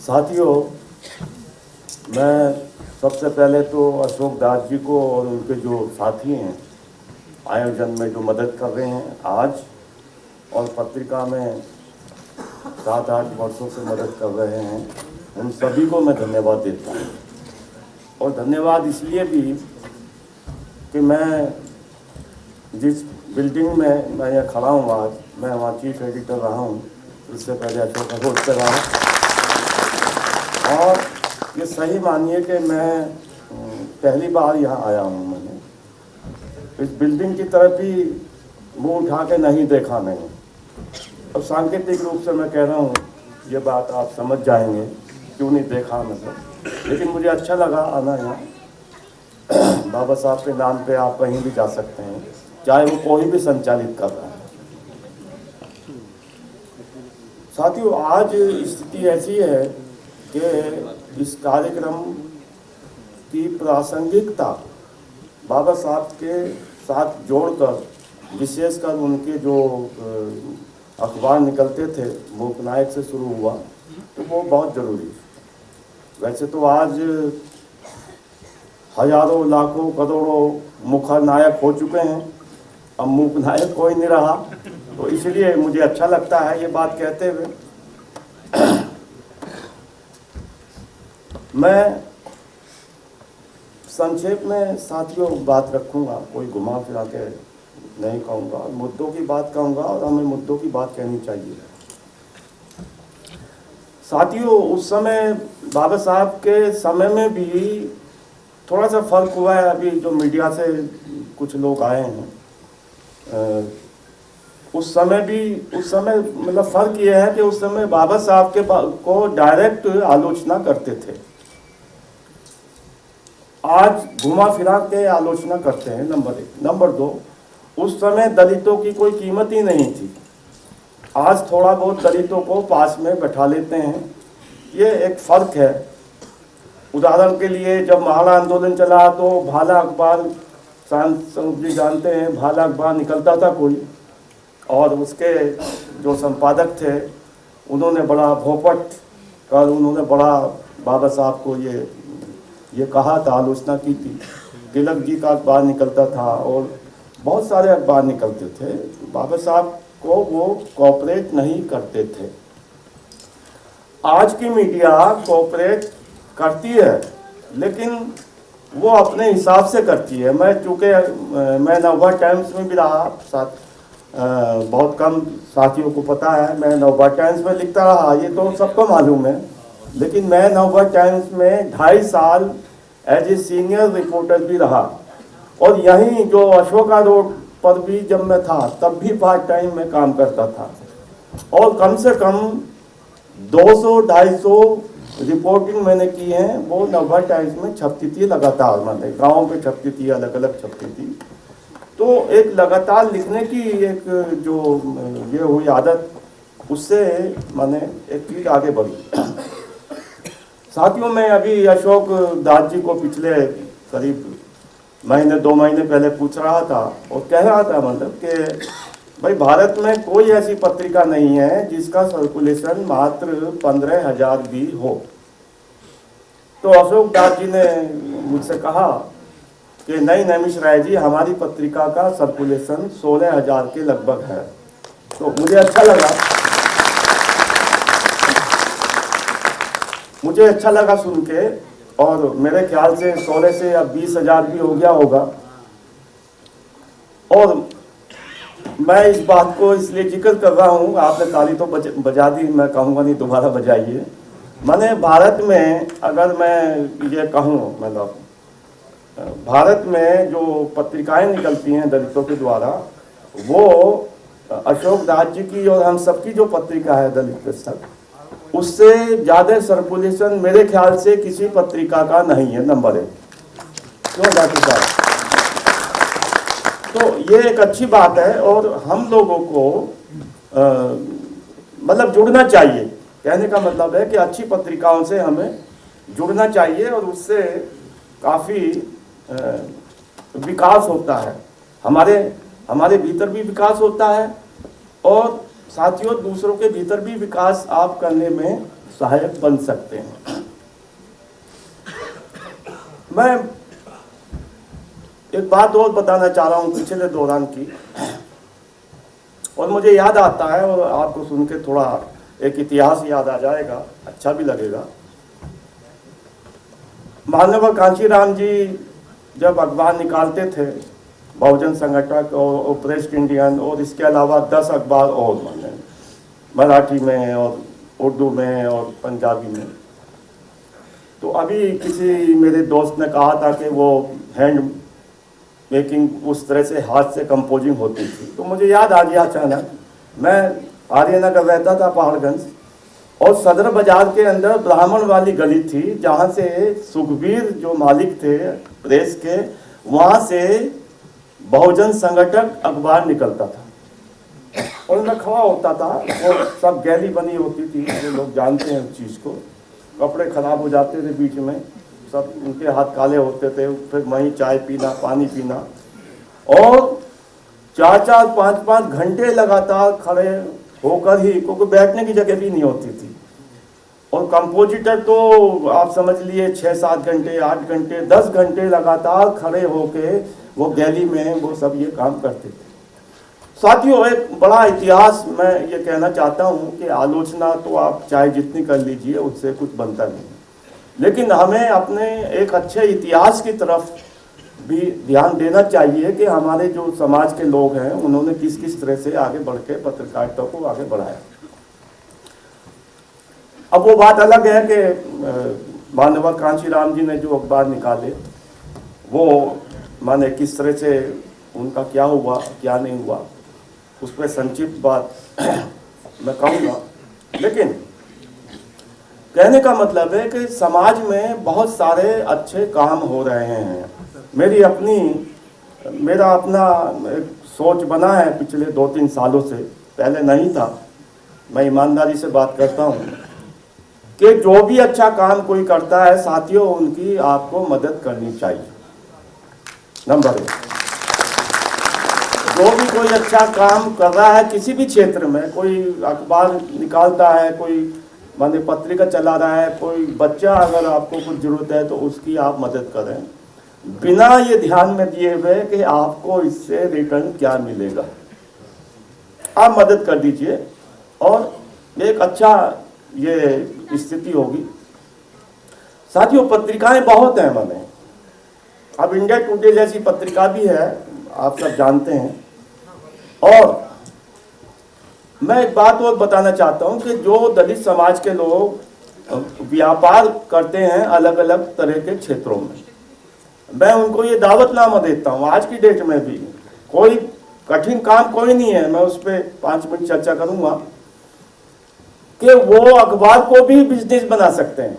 साथियों, मैं सबसे पहले तो अशोक दास जी को और उनके जो साथी हैं आयोजन में जो मदद कर रहे हैं आज, और पत्रिका में 7-8 वर्षों से मदद कर रहे हैं, उन सभी को मैं धन्यवाद देता हूँ। और धन्यवाद इसलिए भी कि मैं जिस बिल्डिंग में मैं यहाँ खड़ा हूँ आज, मैं वहाँ चीफ एडिटर रहा हूँ, इससे पहले अशोक अशोक से रहा। और ये सही मानिए कि मैं पहली बार यहाँ आया हूँ। मैंने इस बिल्डिंग की तरफ भी मुँह उठा के नहीं देखा मैंने। अब सांकेतिक रूप से मैं कह रहा हूँ, ये बात आप समझ जाएंगे क्यों नहीं देखा मतलब, लेकिन मुझे अच्छा लगा आना यहाँ। बाबा साहब के नाम पे आप कहीं भी जा सकते हैं, चाहे वो कोई भी संचालित कर रहा है। साथियों, आज स्थिति ऐसी है कि इस कार्यक्रम की प्रासंगिकता बाबा साहब के साथ जोड़कर, विशेषकर उनके जो अखबार निकलते थे, मूकनायक से शुरू हुआ, तो वो बहुत ज़रूरी है। वैसे तो आज हजारों लाखों करोड़ों मुखर नायक हो चुके हैं, अब मूकनायक कोई नहीं रहा, तो इसलिए मुझे अच्छा लगता है ये बात कहते हुए। मैं संक्षेप में साथियों बात रखूंगा, कोई घुमा फिरा के नहीं कहूँगा, मुद्दों की बात कहूँगा, और हमें मुद्दों की बात कहनी चाहिए। साथियों, उस समय बाबा साहब के समय में भी थोड़ा सा फर्क हुआ है। अभी जो मीडिया से कुछ लोग आए हैं, उस समय मतलब फ़र्क ये है कि उस समय बाबा साहब को डायरेक्ट आलोचना करते थे, आज घुमा फिरा के आलोचना करते हैं, नंबर 1। नंबर 2, उस समय दलितों की कोई कीमत ही नहीं थी, आज थोड़ा बहुत दलितों को पास में बैठा लेते हैं, ये एक फ़र्क है। उदाहरण के लिए जब महाड़ा आंदोलन चला तो भाला अखबार, सांसद जी जानते हैं, भाला अखबार निकलता था कोई, और उसके जो संपादक थे उन्होंने बड़ा भोपट कर उन्होंने बड़ा बाबा साहब को ये कहा था, आलोचना की थी। तिलक जी का अखबार निकलता था और बहुत सारे अखबार निकलते थे। बाबा साहब को वो कोऑपरेट नहीं करते थे। आज की मीडिया कोऑपरेट करती है, लेकिन वो अपने हिसाब से करती है। मैं नवभारत टाइम्स में भी रहा, साथ बहुत कम साथियों को पता है, मैं नवभारत टाइम्स में लिखता रहा, ये तो सबको मालूम है। लेकिन मैं नवभारत टाइम्स में 2.5 साल एज ए सीनियर रिपोर्टर भी रहा, और यहीं जो अशोका रोड पर भी जब मैं था तब भी पार्ट टाइम में काम करता था, और कम से कम 200-250 रिपोर्टिंग मैंने की है। वो नवभारत टाइम्स में छपती थी लगातार, मतलब गाँव पे छपती थी, अलग अलग छपती थी। तो एक लगातार लिखने की एक जो ये हुई आदत, उससे मैंने एक चीज आगे बढ़ी। साथियों, मैं अभी अशोक दास जी को पिछले करीब 2 महीने पहले पूछ रहा था और कह रहा था मतलब कि भाई, भारत में कोई ऐसी पत्रिका नहीं है जिसका सर्कुलेशन मात्र 15,000 भी हो। तो अशोक दास जी ने मुझसे कहा कि नहीं नैमिष राय जी, हमारी पत्रिका का सर्कुलेशन 16,000 के लगभग है। तो मुझे अच्छा लगा सुन के, और मेरे ख्याल से 16 से अब 20,000 भी हो गया होगा। और मैं इस बात को इसलिए जिक्र कर रहा हूँ, आपने ताली तो बजा दी, मैं कहूँगा नहीं दोबारा बजाइए। मैंने भारत में, अगर मैं ये कहूँ, मतलब भारत में जो पत्रिकाएं निकलती हैं दलितों के द्वारा, वो अशोक दास जी की और हम सबकी जो पत्रिका है दलित पुस्तक, उससे ज़्यादा सर्कुलेशन मेरे ख्याल से किसी पत्रिका का नहीं है, नंबर 1। क्यों डॉक्टर साहब? तो ये एक अच्छी बात है, और हम लोगों को मतलब जुड़ना चाहिए। कहने का मतलब है कि अच्छी पत्रिकाओं से हमें जुड़ना चाहिए, और उससे काफ़ी विकास होता है, हमारे भीतर भी विकास होता है, और साथियों दूसरों के भीतर भी विकास आप करने में सहायक बन सकते हैं। मैं एक बात और बताना चाह रहा हूँ पिछले दौरान की, और मुझे याद आता है और आपको सुन के थोड़ा एक इतिहास याद आ जाएगा, अच्छा भी लगेगा। माननीय कांशीराम जी जब अखबार निकालते थे, बहुजन संगठक और प्रेस इंडियन, और इसके अलावा 10 अखबार और, मराठी में और उर्दू में और पंजाबी में, तो अभी किसी मेरे दोस्त ने कहा था कि वो हैंड मेकिंग उस तरह से हाथ से कंपोजिंग होती थी, तो मुझे याद आ गया अचानक। मैं आर्यनगर रहता था पहाड़गंज, और सदर बाजार के अंदर ब्राह्मण वाली गली थी, जहाँ से सुखबीर जो मालिक थे प्रेस के, वहाँ से बहुजन संगठक अखबार निकलता था और उनमें खड़ा होता था। वो सब गैली बनी होती थी, जो लोग जानते हैं उस चीज़ को। कपड़े खराब हो जाते थे बीच में, सब उनके हाथ काले होते थे, फिर वहीं चाय पीना, पानी पीना, और 4-4, 5-5 घंटे लगातार खड़े होकर ही, क्योंकि बैठने की जगह भी नहीं होती थी। और कंपोजिटर तो आप समझ लिए 6-7 घंटे, 8 घंटे, 10 घंटे लगातार खड़े होके वो गैली में वो सब ये काम करते थे। साथियों, एक बड़ा इतिहास मैं ये कहना चाहता हूँ कि आलोचना तो आप चाहे जितनी कर लीजिए, उससे कुछ बनता नहीं, लेकिन हमें अपने एक अच्छे इतिहास की तरफ भी ध्यान देना चाहिए कि हमारे जो समाज के लोग हैं उन्होंने किस किस तरह से आगे बढ़ के पत्रकारिता को आगे बढ़ाया। अब वो बात अलग है कि माननीय कांशीराम जी ने जो अखबार निकाले, वो माने किस तरह से उनका क्या हुआ क्या नहीं हुआ, उस पर संक्षिप्त बात मैं कहूँगा। लेकिन कहने का मतलब है कि समाज में बहुत सारे अच्छे काम हो रहे हैं। मेरा अपना एक सोच बना है पिछले 2-3 सालों से, पहले नहीं था। मैं ईमानदारी से बात करता हूँ कि जो भी अच्छा काम कोई करता है साथियों, उनकी आपको मदद करनी चाहिए। नंबर 1, जो भी कोई अच्छा काम कर रहा है किसी भी क्षेत्र में, कोई अखबार निकालता है, कोई माने पत्रिका चला रहा है, कोई बच्चा अगर आपको कुछ जरूरत है तो उसकी आप मदद करें, बिना ये ध्यान में दिए हुए कि आपको इससे रिटर्न क्या मिलेगा। आप मदद कर दीजिए और एक अच्छा ये स्थिति होगी। साथियों, पत्रिकाएं बहुत हैं माने, अब इंडिया टुडे जैसी पत्रिका भी है, आप सब जानते हैं। और मैं एक बात और बताना चाहता हूं कि जो दलित समाज के लोग व्यापार करते हैं अलग अलग तरह के क्षेत्रों में, मैं उनको ये दावतनामा देता हूं, आज की डेट में भी कोई कठिन काम कोई नहीं है, मैं उस पर 5 मिनट चर्चा करूंगा कि वो अखबार को भी बिजनेस बना सकते हैं।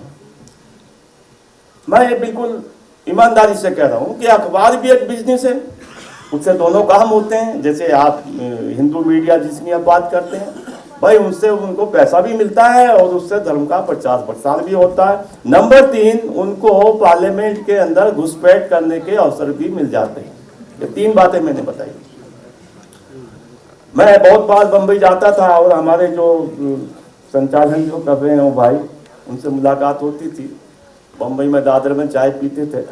मैं ये बिल्कुल ईमानदारी से कह रहा हूं कि अखबार भी एक बिजनेस है, उससे दोनों काम होते हैं। जैसे आप हिंदू मीडिया जिसकी आप बात करते हैं, भाई उनसे उनको पैसा भी मिलता है और उससे धर्म का प्रचार प्रसार भी होता है। नंबर 3, उनको पार्लियामेंट के अंदर घुसपैठ करने के अवसर भी मिल जाते हैं। ये 3 बातें मैंने बताई। मैं बहुत बार बम्बई जाता था और हमारे जो संचालन जो कर रहे हैं वो भाई, उनसे मुलाकात होती थी। बम्बई में दादर में चाय पीते थे।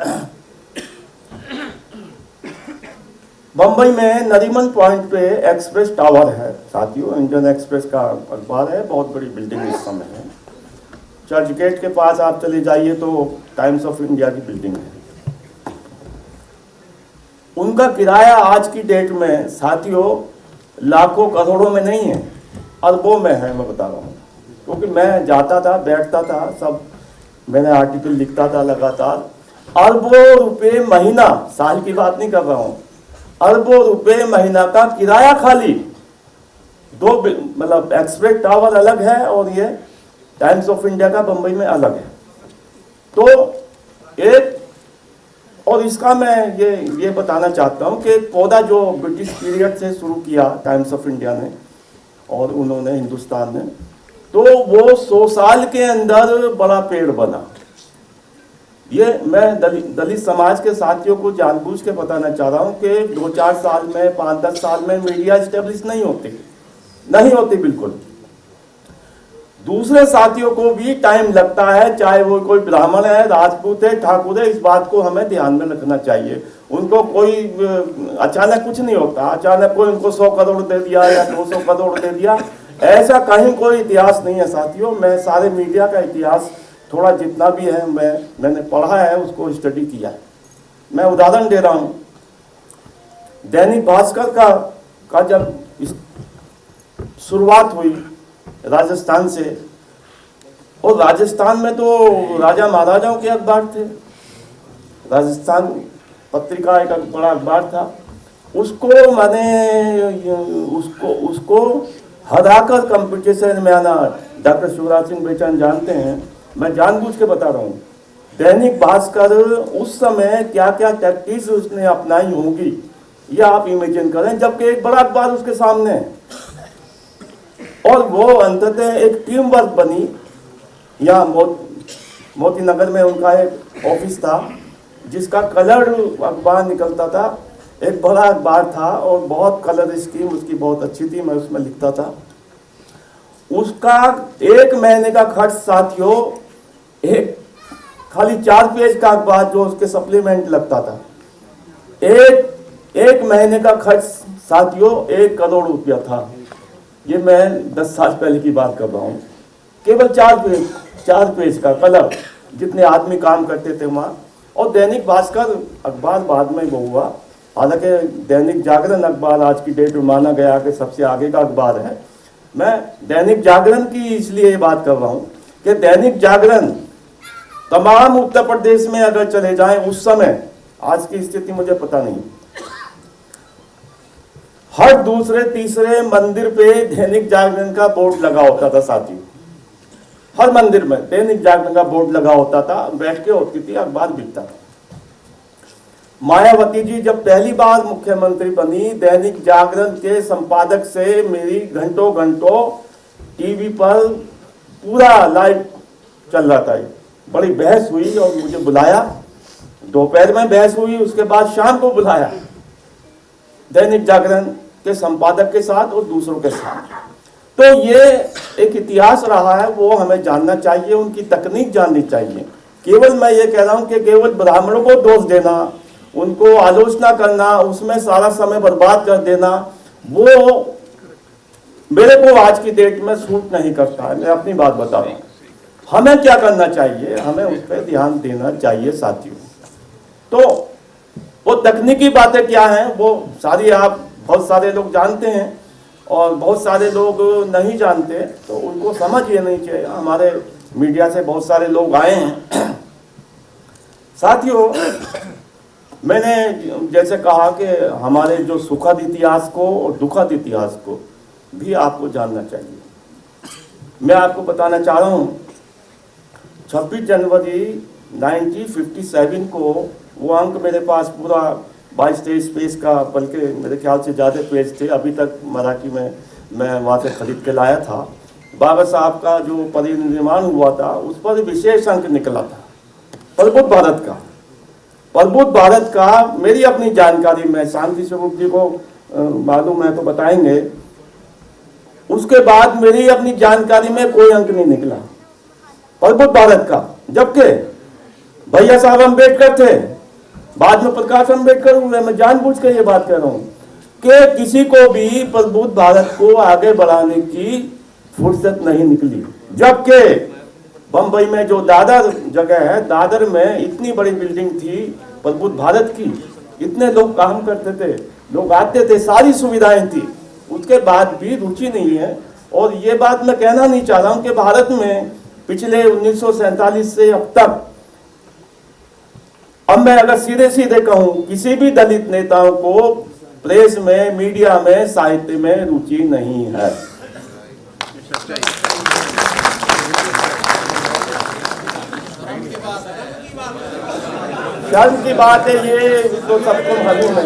बम्बई में नरीमन पॉइंट पे एक्सप्रेस टावर है साथियों, इंडियन एक्सप्रेस का अखबार है, बहुत बड़ी बिल्डिंग इस समय है। चर्च गेट के पास आप चले जाइए तो टाइम्स ऑफ इंडिया की बिल्डिंग है। उनका किराया आज की डेट में साथियों लाखों करोड़ों में नहीं है, अरबों में है। मैं बता रहा हूँ क्योंकि मैं जाता था, बैठता था, सब मैंने आर्टिकल लिखता था लगातार। अरबों रुपए महीना, साल की बात नहीं कर रहा हूँ, अरबों रुपए महीना का किराया खाली। दो मतलब एक्सप्रेस टावर अलग है और ये टाइम्स ऑफ इंडिया का बंबई में अलग है। तो एक और इसका मैं ये बताना चाहता हूं कि पौधा जो ब्रिटिश पीरियड से शुरू किया टाइम्स ऑफ इंडिया ने और उन्होंने हिंदुस्तान ने, तो वो 100 साल के अंदर बड़ा पेड़ बना। ये मैं दलित समाज के साथियों को जानबूझ के बताना चाह रहा हूं कि 2-4 साल में, 5-10 साल में मीडिया स्टेब्लिश नहीं होती बिल्कुल। दूसरे साथियों को भी टाइम लगता है, चाहे वो कोई ब्राह्मण है, राजपूत है, ठाकुर है, इस बात को हमें ध्यान में रखना चाहिए। उनको कोई अचानक कुछ नहीं होता, अचानक कोई उनको 100 करोड़ दे दिया या 200 करोड़ दे दिया, ऐसा कहीं कोई इतिहास नहीं है साथियों। मैं सारे मीडिया का इतिहास थोड़ा जितना भी है मैंने पढ़ा है, उसको स्टडी किया है। मैं उदाहरण दे रहा हूँ, दैनिक भास्कर का जब शुरुआत हुई राजस्थान से, और राजस्थान में तो राजा महाराजाओं के अखबार थे, राजस्थान पत्रिका एक बड़ा अखबार था, उसको मैंने उसको हराकर कंपटीशन में आना, डॉक्टर शिवराज सिंह बेचैन जानते हैं, मैं जानबूझ के बता रहा हूँ। दैनिक भास्कर उस समय क्या क्या टैक्टिक्स उसने अपनाई होंगी, यह आप इमेजिन करें, जबकि एक बड़ा अखबार उसके सामने है। और वो अंततः एक टीम वर्क बनी। यहाँ मोती नगर में उनका एक ऑफिस था जिसका कलर अखबार निकलता था, एक बड़ा अखबार था और बहुत कलर स्कीम उसकी बहुत अच्छी थी, मैं उसमें लिखता था। उसका 1 महीने का खर्च साथियों, एक खाली 4 पेज का अखबार जो उसके सप्लीमेंट लगता था, एक महीने का खर्च साथियों 1 करोड़ रुपया था। ये मैं 10 साल पहले की बात कर रहा हूँ। केवल 4 पेज का कलर, जितने आदमी काम करते थे वहाँ। और दैनिक भास्कर अखबार बाद में वो हुआ, हालांकि दैनिक जागरण अखबार आज की डेट में माना गया कि सबसे आगे का अखबार है। मैं दैनिक जागरण की इसलिए ये बात कर रहा हूँ कि दैनिक जागरण तमाम उत्तर प्रदेश में अगर चले जाएं उस समय, आज की स्थिति मुझे पता नहीं, हर दूसरे तीसरे मंदिर पे दैनिक जागरण का बोर्ड लगा होता था साथियों। हर मंदिर में दैनिक जागरण का बोर्ड लगा होता था, बैठ के होती थी, अखबार बिकता था। मायावती जी जब पहली बार मुख्यमंत्री बनी, दैनिक जागरण के संपादक से मेरी घंटों टीवी पर पूरा लाइव चल रहा था, बड़ी बहस हुई और मुझे बुलाया। दोपहर में बहस हुई, उसके बाद शाम को बुलाया दैनिक जागरण के संपादक के साथ और दूसरों के साथ। तो ये एक इतिहास रहा है, वो हमें जानना चाहिए, उनकी तकनीक जाननी चाहिए। केवल मैं ये कह रहा हूँ कि केवल ब्राह्मणों को दोष देना, उनको आलोचना करना, उसमें सारा समय बर्बाद कर देना, वो मेरे को आज की डेट में सूट नहीं करता है। मैं अपनी बात बता रहा हूँ। हमें क्या करना चाहिए, हमें उस पर ध्यान देना चाहिए साथियों। तो वो तकनीकी बातें क्या हैं, वो सारी आप बहुत सारे लोग जानते हैं और बहुत सारे लोग नहीं जानते, तो उनको समझ ये नहीं चाहिए। हमारे मीडिया से बहुत सारे लोग आए हैं साथियों। मैंने जैसे कहा कि हमारे जो सुखद इतिहास को और दुखद इतिहास को भी आपको जानना चाहिए। मैं आपको बताना चाह रहा हूँ, 26 जनवरी 1957 को, वो अंक मेरे पास पूरा 22-23 पेज का, बल्कि मेरे ख्याल से ज़्यादा पेज थे, अभी तक मराठी में मैं वहाँ से खरीद के लाया था। बाबा साहब का जो परिनिर्माण हुआ था उस पर विशेष अंक निकला था, प्रबुद्ध भारत का। प्रबुद्ध भारत का मेरी अपनी जानकारी में, शांति स्वरूप जी को मालूम है तो बताएंगे, उसके बाद मेरी अपनी जानकारी में कोई अंक नहीं निकला प्रबुद्ध भारत का। जबकि भैया साहब अम्बेडकर थे, बाद में प्रकाश अम्बेडकर हुए। मैं जानबूझ के ये बात कह रहा हूँ कि किसी को भी प्रबुद्ध भारत को आगे बढ़ाने की फुर्सत नहीं निकली। जबकि बंबई में जो दादर जगह है, दादर में इतनी बड़ी बिल्डिंग थी प्रबुद्ध भारत की, इतने लोग काम करते थे, लोग आते थे, सारी सुविधाएं थी, उसके बाद भी रुचि नहीं है। और ये बात मैं कहना नहीं चाह रहा हूँ कि भारत में पिछले 1947 से अब तक, अब मैं अगर सीधे कहूँ, किसी भी दलित नेताओं को प्रेस में, मीडिया में, साहित्य में रुचि नहीं है। शर्म की बात है, ये तो सबको मालूम है।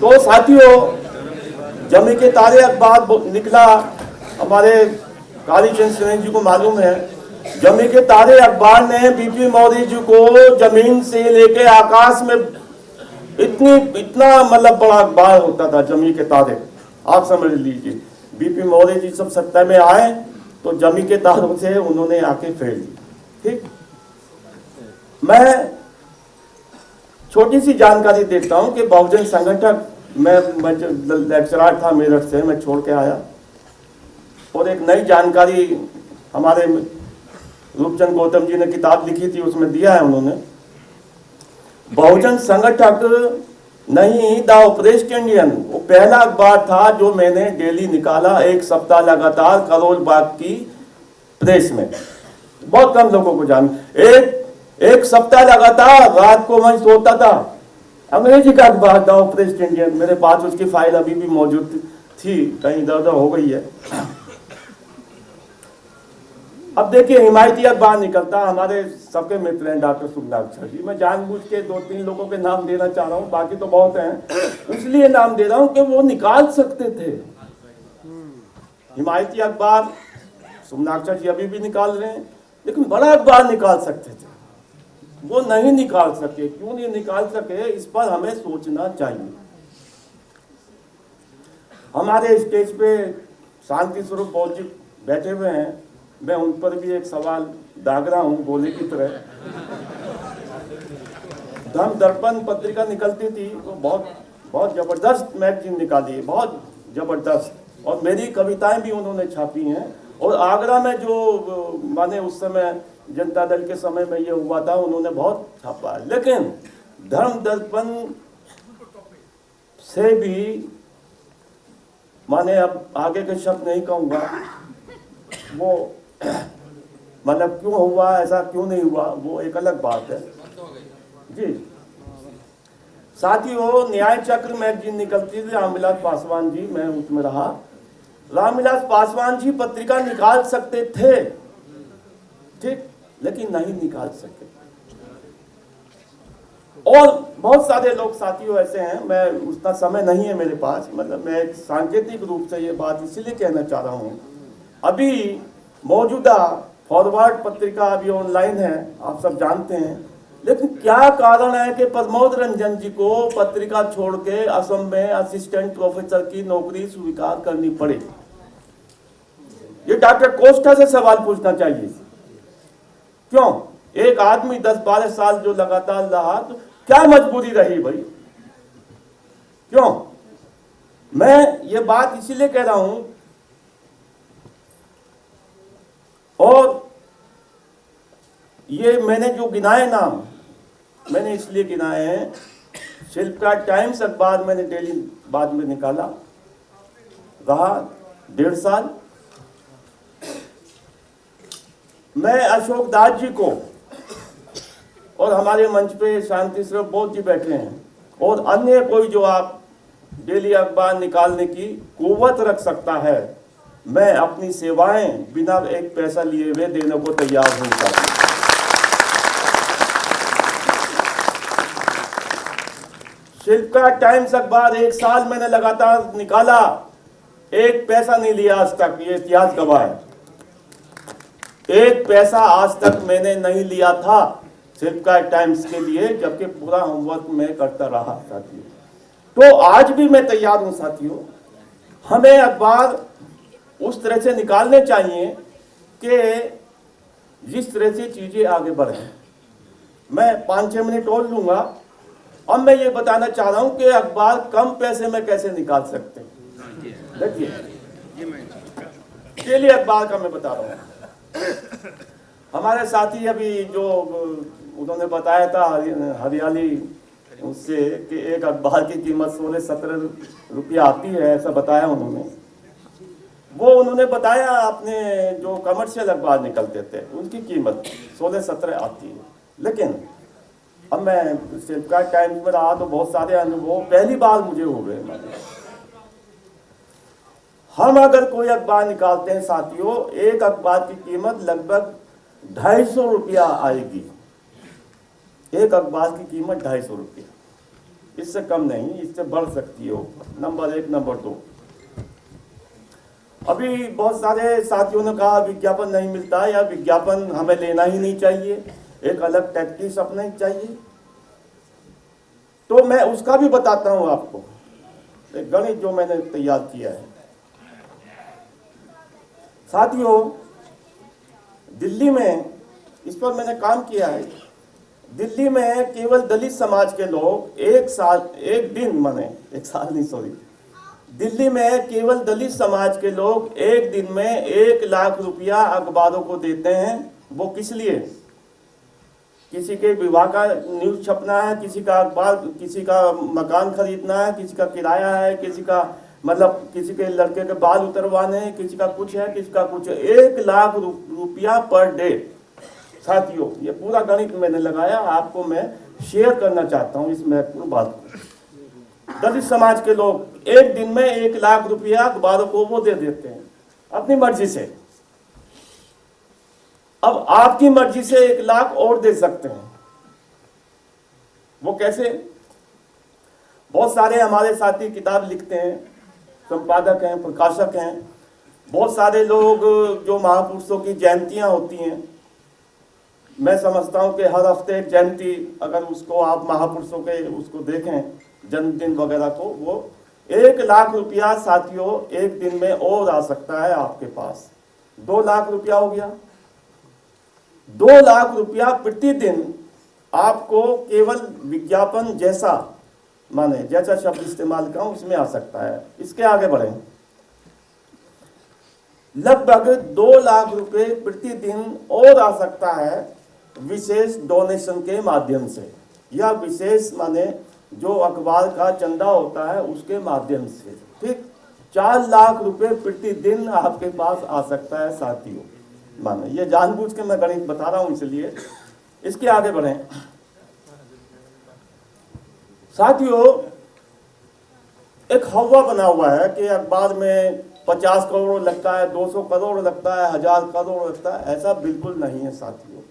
तो साथियों, जमी के तारे अखबार निकला, हमारे कालीचंद सिंह जी को मालूम है। जमी के तारे अखबार ने बीपी मौर्य जी को जमीन से लेके आकाश में इतना मतलब बड़ा अखबार होता था जमी के तारे। आप समझ लीजिए, बीपी मौर्य जी सब सत्ता में आए तो जमी के तारों से उन्होंने आके फेर ली। ठीक, मैं छोटी सी जानकारी देता हूं कि बहुजन संगठक, मैं लेक्चरर था मेरठ से, मैं छोड़ के आया और एक नई जानकारी हमारे रूपचंद गौतम जी ने किताब लिखी थी, उसमें दिया है उन्होंने। बहुजन संगठक नहीं, द ऑपरेस्ट इंडियन, वो पहला अखबार था जो मैंने डेली निकाला, एक सप्ताह लगातार करोल बाग की प्रेस में। बहुत कम लोगों को जान, एक सप्ताह लगातार रात को मैं सोता था, अंग्रेजी का अखबार था ऑपरेस्ट इंडियन, मेरे पास उसकी फाइल अभी भी मौजूद थी, कहीं इधर उधर हो गई है। अब देखिए, हिमायती अखबार निकलता, हमारे सबके मित्र हैं डॉक्टर सुमनाक्षर जी, मैं जानबूझ के 2-3 लोगों के नाम देना चाह रहा हूँ, बाकी तो बहुत हैं, इसलिए नाम दे रहा हूँ कि वो निकाल सकते थे हिमायती अखबार। सुमनाक्षर जी अभी भी निकाल रहे हैं, लेकिन बड़ा अखबार निकाल सकते थे, वो नहीं निकाल सके। क्यों नहीं निकाल सके, इस पर हमें सोचना चाहिए। हमारे स्टेज पे शांति स्वरूप बहुत जी बैठे हुए हैं, मैं उन पर भी एक सवाल दाग रहा हूं गोले की तरह। धर्म दर्पण पत्रिका निकलती थी, वो बहुत जबरदस्त मैगजीन निकाली है, बहुत जबरदस्त, और मेरी कविताएं भी उन्होंने छापी हैं। और आगरा में जो माने उस समय जनता दल के समय में ये हुआ था, उन्होंने बहुत छापा है। लेकिन धर्म दर्पण से भी माने, अब आगे के शब्द नहीं कहूंगा, वो मतलब क्यों हुआ, ऐसा क्यों नहीं हुआ, वो एक अलग बात है जी। साथ ही वो न्याय चक्र मैगजीन निकलती थी, रामविलास पासवान जी, मैं उसमें रहा। रामविलास पासवान जी पत्रिका निकाल सकते थे, ठीक, लेकिन नहीं निकाल सके। और बहुत सारे लोग साथियों ऐसे हैं, मैं उतना समय नहीं है मेरे पास, मतलब मैं एक सांकेतिक रूप से ये बात इसलिए कहना चाह रहा हूँ। अभी मौजूदा फॉरवर्ड पत्रिका अभी ऑनलाइन है, आप सब जानते हैं, लेकिन क्या कारण है कि प्रमोद रंजन जी को पत्रिका छोड़ के असम में असिस्टेंट प्रोफेसर की नौकरी स्वीकार करनी पड़ी? ये डॉक्टर कोस्टा से सवाल पूछना चाहिए। क्यों? एक आदमी 10-12 साल जो लगातार रहा, तो क्या मजबूरी रही भाई? क्यों? मैं ये बात इसीलिए कह रहा हूं, और ये मैंने जो गिनाए नाम, मैंने इसलिए गिनाए हैं, शिल्पकार टाइम्स अखबार मैंने डेली बाद में निकाला, रहा 1.5 साल। मैं अशोक दास जी को, और हमारे मंच पे शांति स्वरूप बोध जी बैठे हैं, और अन्य कोई जो आप डेली अखबार निकालने की कुव्वत रख सकता है, मैं अपनी सेवाएं बिना एक पैसा लिए हुए देने को तैयार हूं। शिल्पकार टाइम्स अखबार 1 साल मैंने लगातार निकाला, एक पैसा नहीं लिया आज तक, ये इतिहास गवाह है। एक पैसा आज तक मैंने नहीं लिया था शिल्पकार टाइम्स के लिए, जबकि पूरा होमवर्क मैं करता रहा साथियों। तो आज भी मैं तैयार हूं साथियों, हमें अखबार उस तरह से निकालने चाहिए कि जिस तरह से चीजें आगे बढ़े। मैं 5-6 मिनट और लूंगा। अब मैं ये बताना चाह रहा हूं कि अखबार कम पैसे में कैसे निकाल सकते हैं। देखिए, डेली अखबार का मैं बता रहा हूं। हमारे साथी अभी जो उन्होंने बताया था हरियाली उससे कि एक अखबार की कीमत 16-17 रुपया आती है, ऐसा बताया उन्होंने। वो उन्होंने बताया अपने जो कमर्शियल अखबार निकलते थे उनकी कीमत 16-17 आती है। लेकिन अब मैं शिल्पकार टाइम्स में रहा तो बहुत सारे अनुभव पहली बार मुझे हो गए। हम अगर कोई अखबार निकालते हैं साथियों, एक अखबार की कीमत लगभग 250 रुपया आएगी। एक अखबार की कीमत 250 रुपया, इससे कम नहीं, इससे बढ़ सकती है। नंबर 1। नंबर 2, अभी बहुत सारे साथियों ने कहा विज्ञापन नहीं मिलता या विज्ञापन हमें लेना ही नहीं चाहिए, एक अलग टैक्टिक्स अपनानी चाहिए। तो मैं उसका भी बताता हूं आपको। एक गणित जो मैंने तैयार किया है। साथियों, दिल्ली में इस पर मैंने काम किया है। दिल्ली में केवल दलित समाज के लोग दिल्ली में केवल दलित समाज के लोग एक दिन में 1 लाख रुपया अखबारों को देते हैं। वो किस लिए? किसी के विवाह का न्यूज छपना है, किसी का अखबार, किसी का मकान खरीदना है, किसी का किराया है, किसी का मतलब किसी के लड़के के बाल उतरवाने हैं, किसी का कुछ है, किसी का कुछ है। 1 लाख रुपया पर डे। साथियों, ये पूरा गणित मैंने लगाया, आपको मैं शेयर करना चाहता हूँ इस महत्वपूर्ण बात को। दलित समाज के लोग एक दिन में 1 लाख रुपया अखबारों को वो दे देते हैं अपनी मर्जी से। अब आपकी मर्जी से 1 लाख और दे सकते हैं। वो कैसे? बहुत सारे हमारे साथी किताब लिखते हैं, संपादक हैं, प्रकाशक हैं। बहुत सारे लोग जो महापुरुषों की जयंतियां होती हैं, मैं समझता हूं कि हर हफ्ते एक जयंती, अगर उसको आप महापुरुषों के उसको देखें, जन्मदिन वगैरह को, वो 1 लाख रुपया साथियों एक दिन में और आ सकता है आपके पास। 2 लाख रुपया हो गया। 2 लाख रुपया प्रतिदिन आपको केवल विज्ञापन जैसा, माने जैसा शब्द इस्तेमाल करूं उसमें आ सकता है। इसके आगे बढ़ें, लगभग 2 लाख रुपए प्रतिदिन और आ सकता है विशेष डोनेशन के माध्यम से, या विशेष माने जो अखबार का चंदा होता है उसके माध्यम से। ठीक, 4 लाख रुपए प्रतिदिन आपके पास आ सकता है साथियों। माने ये जानबूझ के मैं गणित बता रहा हूं इसलिए। इसके आगे बढ़ें साथियों, एक हवा बना हुआ है कि अखबार में 50 करोड़ लगता है, 200 करोड़ लगता है, 1000 करोड़ लगता है। ऐसा बिल्कुल नहीं है साथियों।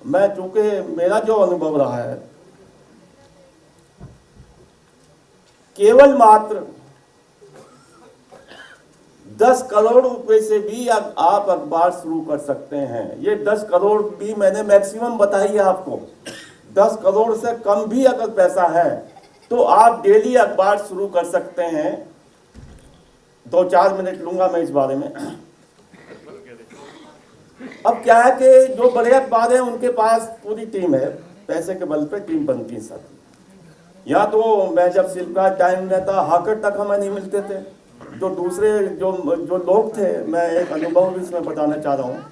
मैं चूंकि मेरा जो अनुभव रहा है, केवल मात्र 10 करोड़ रुपए से भी आप अखबार शुरू कर सकते हैं। ये 10 करोड़ भी मैंने मैक्सिमम बताई है आपको। 10 करोड़ से कम भी अगर पैसा है तो आप डेली अखबार शुरू कर सकते हैं। 2-4 मिनट लूंगा मैं इस बारे में। अब क्या है कि जो बड़े अखबार हैं उनके पास पूरी टीम है, पैसे के बल पे टीम बनती है साथी। या तो मैं जब शिल्पा टाइम रहता, हाकर तक हमें नहीं मिलते थे। जो दूसरे जो लोग थे, मैं एक अनुभव भी इसमें बताना चाह रहा हूँ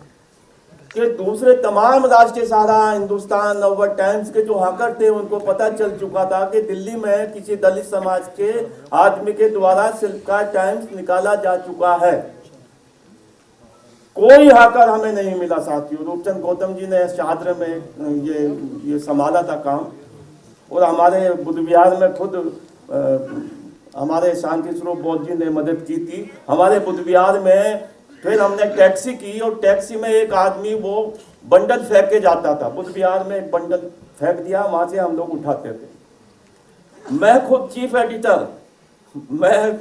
कि दूसरे तमाम राष्ट्रीय सहारा, हिंदुस्तान, नववर्ष टाइम्स के जो हाकर थे उनको पता चल चुका था कि दिल्ली में किसी दलित समाज के आदमी के द्वारा शिल्पकार टाइम्स निकाला जा चुका है। कोई हाकर हमें नहीं मिला साथियों। रूपचंद गौतम जी ने शाहदरा में ये संभाला था काम, और हमारे बुद्ध विहार में खुद हमारे शांति स्वरूप बौद्ध जी ने मदद की थी। हमारे बुद्ध विहार में फिर हमने टैक्सी की, और टैक्सी में एक आदमी वो बंडल फेंक के जाता था। बुद्ध विहार में एक बंडल फेंक दिया, वहां से हम लोग उठाते थे। मैं खुद चीफ एडिटर, मैं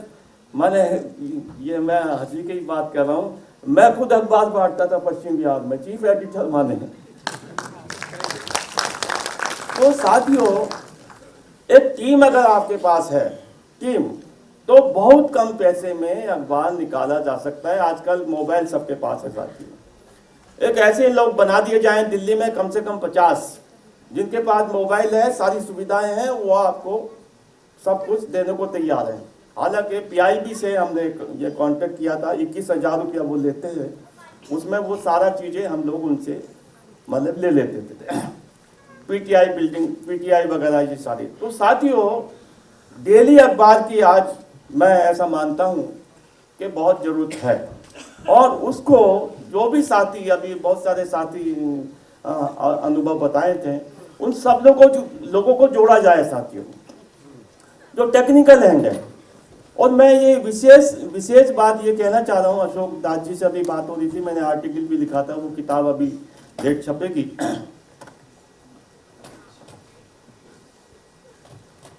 हंसी की बात कर रहा हूँ, मैं खुद अखबार बांटता था पश्चिम बिहार में, चीफ एडिटर माने। तो साथियों, एक टीम अगर आपके पास है, टीम, तो बहुत कम पैसे में अखबार निकाला जा सकता है। आजकल मोबाइल सबके पास है साथियों। एक ऐसे लोग बना दिए जाएं दिल्ली में, कम से कम 50, जिनके पास मोबाइल है, सारी सुविधाएं हैं, वो आपको सब कुछ देने को तैयार हैं। हालांकि पीआईबी से हमने ये कांटेक्ट किया था, 21,000 रुपया वो लेते हैं, उसमें वो सारा चीज़ें हम लोग उनसे मतलब ले लेते थे। पीटीआई बिल्डिंग, पीटीआई वगैरह ये सारी। तो साथियों, डेली अखबार की आज मैं ऐसा मानता हूँ कि बहुत ज़रूरत है। और उसको जो भी साथी, अभी बहुत सारे साथी अनुभव बताए थे, उन सब लोगों को जोड़ा जाए साथियों, जो टेक्निकल हैंड है। और मैं ये विशेष बात ये कहना चाह रहा हूँ, अशोक दास जी से अभी बात हो रही थी, मैंने आर्टिकल भी लिखा था, वो किताब अभी डेट छपेगी।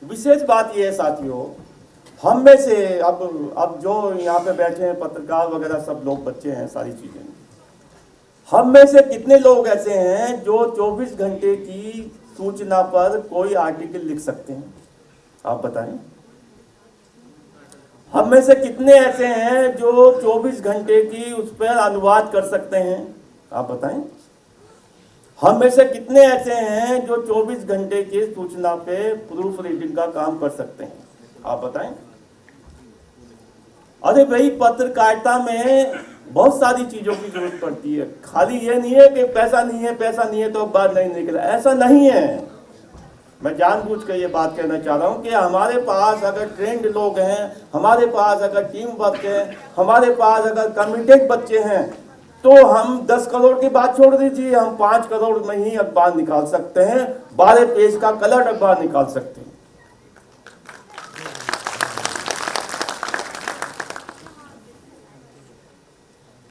विशेष बात ये है साथियों, हम में से अब जो यहाँ पे बैठे हैं पत्रकार वगैरह सब लोग, बच्चे हैं, सारी चीजें, हम में से कितने लोग ऐसे हैं जो 24 घंटे की सूचना पर कोई आर्टिकल लिख सकते हैं? आप बताएं। हम में से कितने ऐसे हैं जो 24 घंटे की उस पर अनुवाद कर सकते हैं? आप बताएं। हम में से कितने ऐसे हैं जो 24 घंटे की सूचना पे प्रूफ रीडिंग का काम कर सकते हैं? आप बताएं। अरे भाई, पत्रकारिता में बहुत सारी चीजों की जरूरत पड़ती है। खाली ये नहीं है कि पैसा नहीं है, पैसा नहीं है तो बात नहीं निकला, ऐसा नहीं है। मैं जानबूझ कर ये बात कहना चाह रहा हूँ कि हमारे पास अगर ट्रेंड लोग हैं, हमारे पास अगर टीम वर्क है, हमारे पास अगर कमिटेड बच्चे हैं, तो हम 10 करोड़ की बात छोड़ दीजिए, हम 5 करोड़ में ही अखबार निकाल सकते हैं, 12 पेज का कलर अखबार निकाल सकते हैं।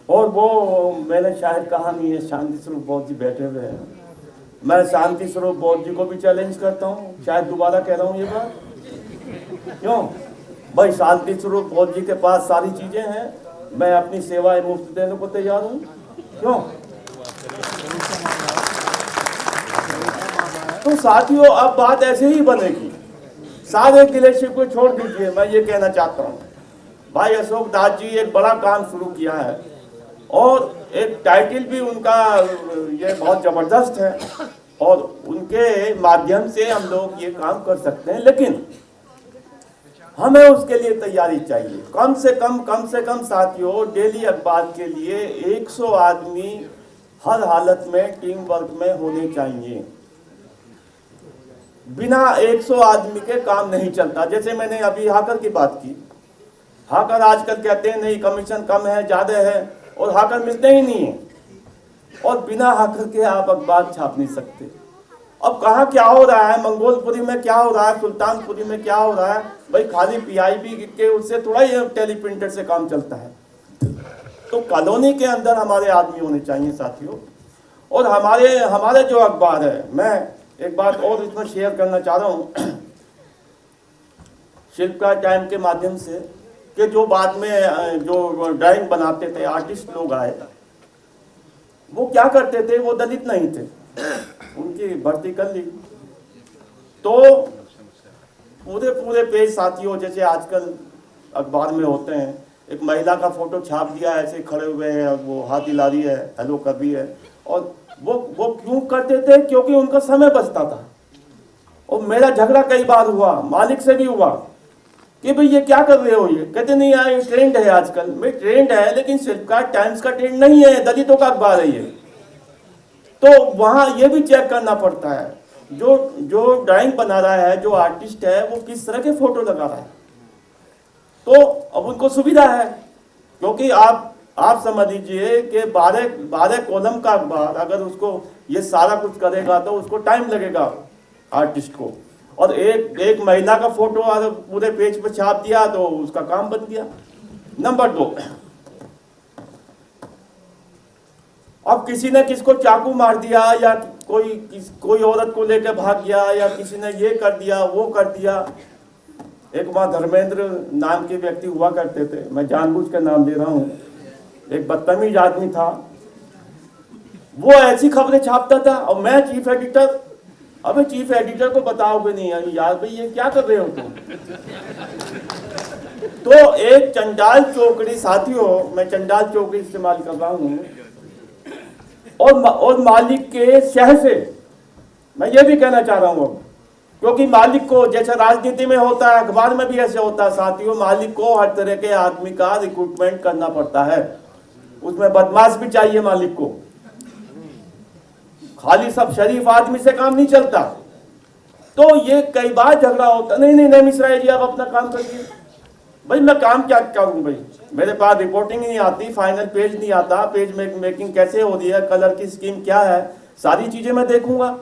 और वो मैंने शायद कहा नहीं है, शांति स्वरूप बौद्ध जी बैठे हुए हैं, मैं शांति स्वरूप बौद्ध जी को भी चैलेंज करता हूँ, शायद दोबारा कह रहा हूँ ये बात। क्यों भाई? शांति स्वरूप बौद्ध जी के पास सारी चीजें हैं, मैं अपनी सेवाएं मुफ्त देने को तैयार हूँ। क्यों? तो साथियों, अब बात ऐसे ही बनेगी। सारे गिलेशिप को छोड़ दीजिए। मैं ये कहना चाहता हूँ, भाई अशोक दास जी एक बड़ा काम शुरू किया है और एक टाइटल भी उनका ये बहुत जबरदस्त है और उनके माध्यम से हम लोग ये काम कर सकते हैं, लेकिन हमें उसके लिए तैयारी चाहिए। कम से कम साथियों, डेली अखबार के लिए 100 आदमी हर हालत में टीम वर्क में होने चाहिए। बिना 100 आदमी के काम नहीं चलता। जैसे मैंने अभी हाकर की बात की, हाकर आजकल कहते हैं नहीं कमीशन कम है, ज्यादा है, और हाकर मिलते ही नहीं है, और बिना हाकर के आप अखबार छाप नहीं सकते। अब कहाँ क्या हो रहा है, मंगोलपुरी में क्या हो रहा है, सुल्तानपुरी में क्या हो रहा है? भाई खाली पीआईबी के उससे थोड़ा ही टेलीप्रिंटर से काम चलता है। तो कॉलोनी के अंदर हमारे आदमी होने चाहिए साथियों। और हमारे जो अखबार है, मैं एक बात और इसमें शेयर करना चाह रहा हूँ शिल्पकार टाइम के माध्यम से, कि जो बाद में जो ड्राइंग बनाते थे आर्टिस्ट लोग आए, वो क्या करते थे, वो दलित नहीं थे, उनकी भर्ती कर ली। तो पूरे पेज साथियों, जैसे आजकल अखबार में होते हैं, एक महिला का फोटो छाप दिया, ऐसे खड़े हुए हैं, वो हाथ हिला रही है, हेलो कर रही है, और वो क्यों करते थे? क्योंकि उनका समय बचता था। और मेरा झगड़ा कई बार हुआ, मालिक से भी हुआ, कि भाई ये क्या कर रहे हो? ये कहते नहीं यार, ये ट्रेंड है आजकल। में ट्रेंड है, लेकिन शिल्पकार टाइम्स का ट्रेंड नहीं है, दलितों का अखबार है ये। तो वहां ये भी चेक करना पड़ता है, जो ड्राइंग बना रहा है, जो आर्टिस्ट है, वो किस तरह के फोटो लगा रहा है। तो अब उनको सुविधा है, क्योंकि आप समझ लीजिए कि 12 कॉलम का अखबार, अगर उसको ये सारा कुछ करेगा तो उसको टाइम लगेगा आर्टिस्ट को, और एक महिला का फोटो अगर पूरे पेज पे छाप दिया तो उसका काम बन गया। नंबर 2, अब किसी ने किसको चाकू मार दिया, या कोई औरत को लेकर भाग गया, या किसी ने ये कर दिया, वो कर दिया। एक वहां धर्मेंद्र नाम के व्यक्ति हुआ करते थे, मैं जानबूझ कर नाम दे रहा हूं, एक बदतमीज आदमी था, वो ऐसी खबरें छापता था, और मैं चीफ एडिटर। अबे चीफ एडिटर को बताओगे नहीं यार भाई ये क्या कर रहे हो तुम? तो एक चंडाल चौकड़ी, साथियों मैं चंडाल चौकड़ी इस्तेमाल कर रहा हूं, और मालिक के शहर से मैं ये भी कहना चाह रहा हूं, क्योंकि मालिक को, जैसे राजनीति में होता है, अखबार में भी ऐसे होता है साथियों, मालिक को हर तरह के आदमी का रिक्रूटमेंट करना पड़ता है। उसमें बदमाश भी चाहिए मालिक को, खाली सब शरीफ आदमी से काम नहीं चलता। तो ये कई बार झगड़ा होता, नहीं मिश्रा जी आप अपना काम करिए। भाई मैं काम क्या करूं भाई, मेरे पास रिपोर्टिंग नहीं आती, फाइनल पेज नहीं आता, पेज मेकिंग कैसे हो रही है, कलर की स्कीम क्या है, सारी चीजें मैं देखूंगा।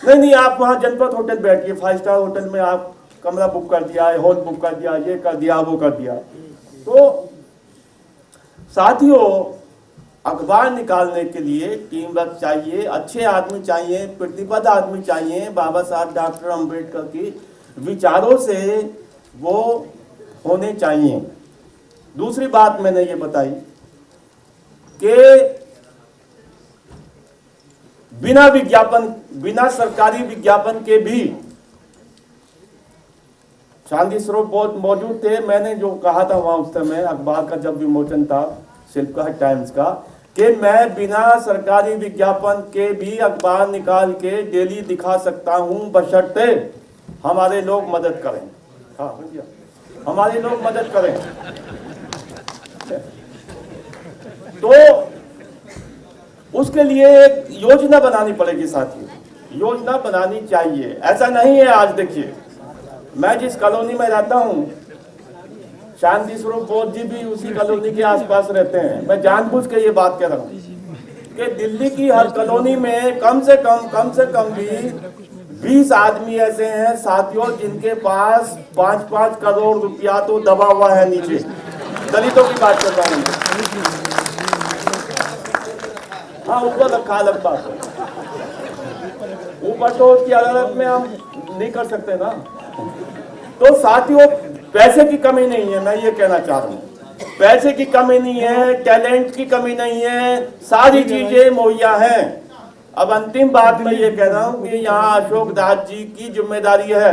नहीं आप वहां जनपद होटल बैठिए, 5 स्टार होटल में आप कमरा बुक कर दिया है, हॉल बुक कर दिया, ये कर दिया, वो कर दिया। तो साथियों, अखबार निकालने के लिए टीम वर्क चाहिए, अच्छे आदमी चाहिए, प्रतिबद्ध आदमी चाहिए, बाबा साहब डॉक्टर अम्बेडकर की विचारों से वो होने चाहिए। दूसरी बात मैंने ये बताई कि बिना सरकारी विज्ञापन के भी शांति स्वरूप बहुत मौजूद थे। मैंने जो कहा था वहां उस समय अखबार का जब विमोचन था शिल्पकार टाइम्स का, कि मैं बिना सरकारी विज्ञापन के भी अखबार निकाल के डेली दिखा सकता हूं, बशर्ते हमारे लोग मदद करें। हाँ भैया, हमारे लोग मदद करें। तो उसके लिए एक योजना बनानी पड़ेगी साथियों, योजना बनानी चाहिए। ऐसा नहीं है, आज देखिए मैं जिस कॉलोनी में रहता हूं, शांति स्वरूप बोध जी भी उसी कॉलोनी के आसपास रहते हैं। मैं जानबूझ के ये बात कह रहा हूं कि दिल्ली की हर कॉलोनी में कम से कम भी 20 आदमी ऐसे हैं साथियों जिनके पास 5-5 करोड़ रुपया तो दबा हुआ है नीचे। दलितों की बात कर रहा हूं। हाँ, ऊपर रखा अलग बात है, ऊपर तो उसकी अदालत में हम नहीं कर सकते ना। तो साथियों पैसे की कमी नहीं है, मैं ये कहना चाह रहा हूँ, पैसे की कमी नहीं है, टैलेंट की कमी नहीं है, सारी चीजें मुहैया हैं। अब अंतिम बात मैं ये कह रहा हूँ कि यहाँ अशोक दास जी की जिम्मेदारी है,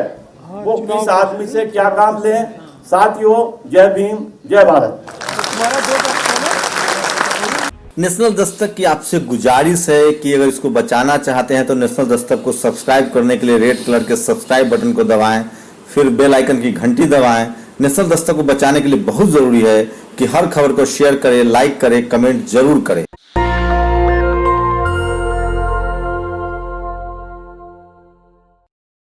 वो किस आदमी से क्या काम लें। साथियों जय भीम, जय भारत। नेशनल दस्तक की आपसे गुजारिश है कि अगर इसको बचाना चाहते हैं तो नेशनल दस्तक को सब्सक्राइब करने के लिए रेड कलर के सब्सक्राइब बटन को दबाएं, फिर बेल आइकन की घंटी दबाएं। नेशनल दस्तक को बचाने के लिए बहुत जरूरी है कि हर खबर को शेयर करें, लाइक करें, कमेंट जरूर करें।